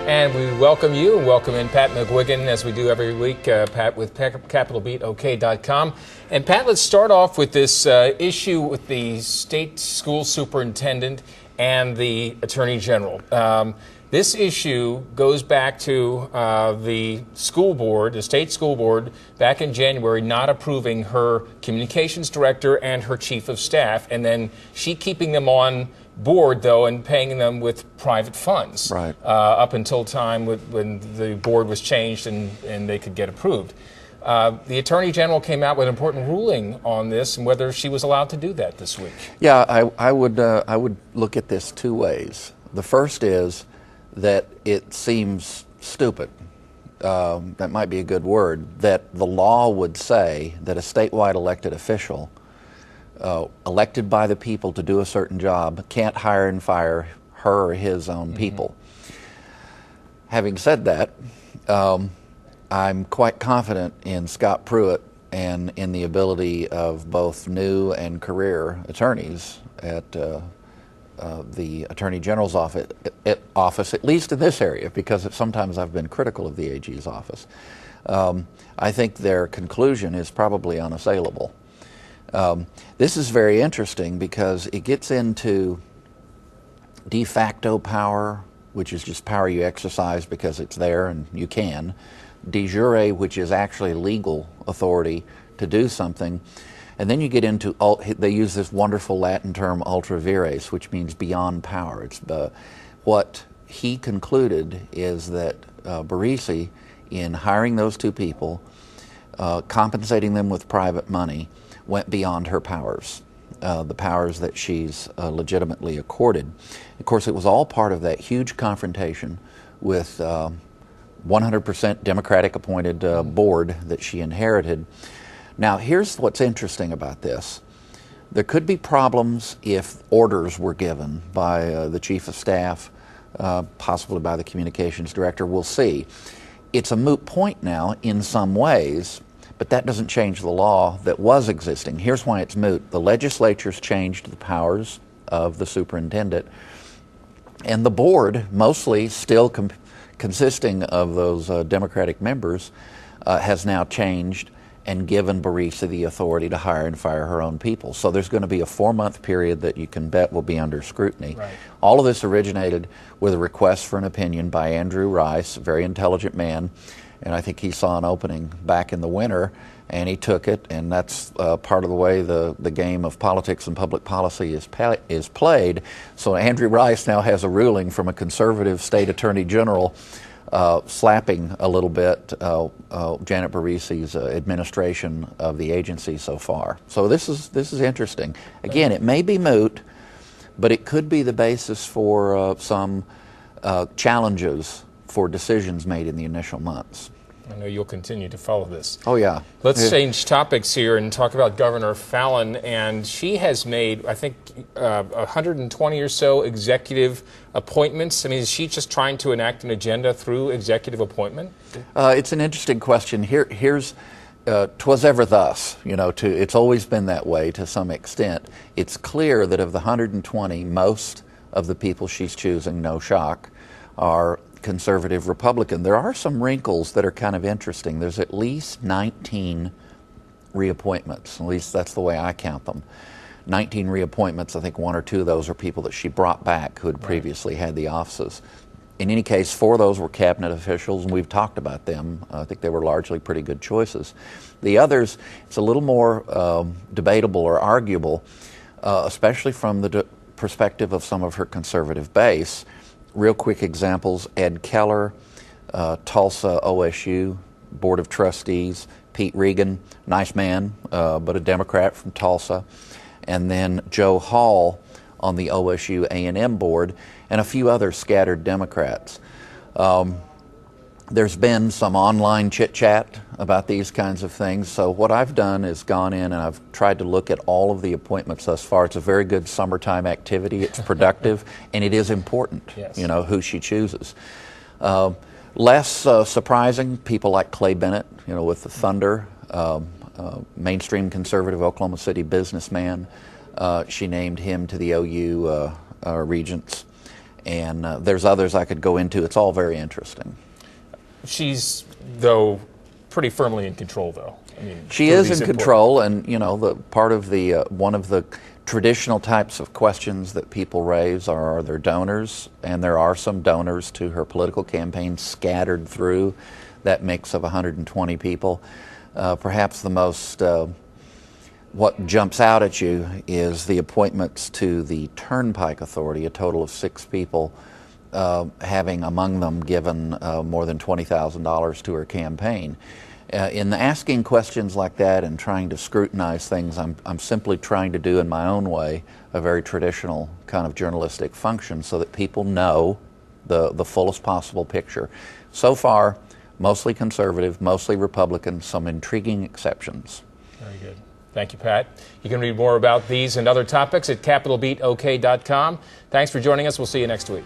And we welcome you and welcome in Pat McGuigan, as we do every week, Pat with CapitolBeatOK.com. And Pat, let's start off with this issue with the state school superintendent and the Attorney General. This issue goes back to the school board, the state school board, back in January, not approving her communications director and her chief of staff, and then she keeping them on board, though, and paying them with private funds, right, up until time when the board was changed and they could get approved. The Attorney General came out with an important ruling on this and whether she was allowed to do that this week. Yeah, I would look at this two ways. The first is that it seems stupid, that might be a good word, that the law would say that a statewide elected official elected by the people to do a certain job can't hire and fire her or his own people. Having said that, I'm quite confident in Scott Pruitt and in the ability of both new and career attorneys at the Attorney General's office, at least in this area, because sometimes I've been critical of the AG's office. I think their conclusion is probably unassailable. This is very interesting because it gets into de facto power, which is just power you exercise because it's there and you can. De jure, which is actually legal authority to do something. And then you get into, they use this wonderful Latin term ultra vires, which means beyond power. It's what he concluded is that Barresi, in hiring those two people, compensating them with private money, went beyond her powers, the powers that she's legitimately accorded. Of course, it was all part of that huge confrontation with 100% Democratic-appointed board that she inherited. Now, here's what's interesting about this. There could be problems if orders were given by the chief of staff, possibly by the communications director. We'll see. It's a moot point now in some ways, but that doesn't change the law that was existing. Here's why it's moot. The legislature's changed the powers of the superintendent, and the board, mostly still consisting of those Democratic members, has now changed and given Barresi the authority to hire and fire her own people. So there's going to be a 4-month period that you can bet will be under scrutiny. Right. All of this originated with a request for an opinion by Andrew Rice, a very intelligent man, and I think he saw an opening back in the winter, and he took it, and that's part of the way the game of politics and public policy is played. So Andrew Rice now has a ruling from a conservative state attorney general slapping a little bit Janet Barresi's administration of the agency so far. So this is interesting. Again, it may be moot, but it could be the basis for some challenges for decisions made in the initial months. I know you'll continue to follow this. Oh, yeah. Let's change topics here and talk about Governor Fallin. And she has made, I think, 120 or so executive appointments. I mean, is she just trying to enact an agenda through executive appointment? It's an interesting question. Here's 'twas ever thus. It's always been that way to some extent. It's clear that of the 120, most of the people she's choosing, no shock, are conservative Republican. There are some wrinkles that are kind of interesting. There's at least 19 reappointments. At least that's the way I count them. 19 reappointments. I think 1 or 2 of those are people that she brought back who had previously had the offices. In any case, 4 of those were cabinet officials, and we've talked about them. I think they were largely pretty good choices. The others, it's a little more debatable or arguable, especially from the perspective of some of her conservative base. Real quick examples: Ed Keller, Tulsa OSU Board of Trustees, Pete Regan, nice man, but a Democrat from Tulsa, and then Joe Hall on the OSU A&M board, and a few other scattered Democrats. There's been some online chit-chat about these kinds of things, so what I've done is gone in and I've tried to look at all of the appointments thus far. It's a very good summertime activity. It's productive, and it is important, yes, who she chooses. Less surprising, people like Clay Bennett, with the Thunder, mainstream conservative Oklahoma City businessman. She named him to the OU regents. And there's others I could go into. It's all very interesting. She's, though, pretty firmly in control, though. I mean, she is in control, and you know, the part of the one of the traditional types of questions that people raise are there donors, and there are some donors to her political campaign scattered through that mix of 120 people. Perhaps the most what jumps out at you is the appointments to the Turnpike Authority, a total of 6 people, having among them given more than $20,000 to her campaign. In asking questions like that and trying to scrutinize things, I'm simply trying to do in my own way a very traditional kind of journalistic function so that people know the fullest possible picture. So far, mostly conservative, mostly Republican, some intriguing exceptions. Very good. Thank you, Pat. You can read more about these and other topics at CapitolBeatOK.com. Thanks for joining us. We'll see you next week.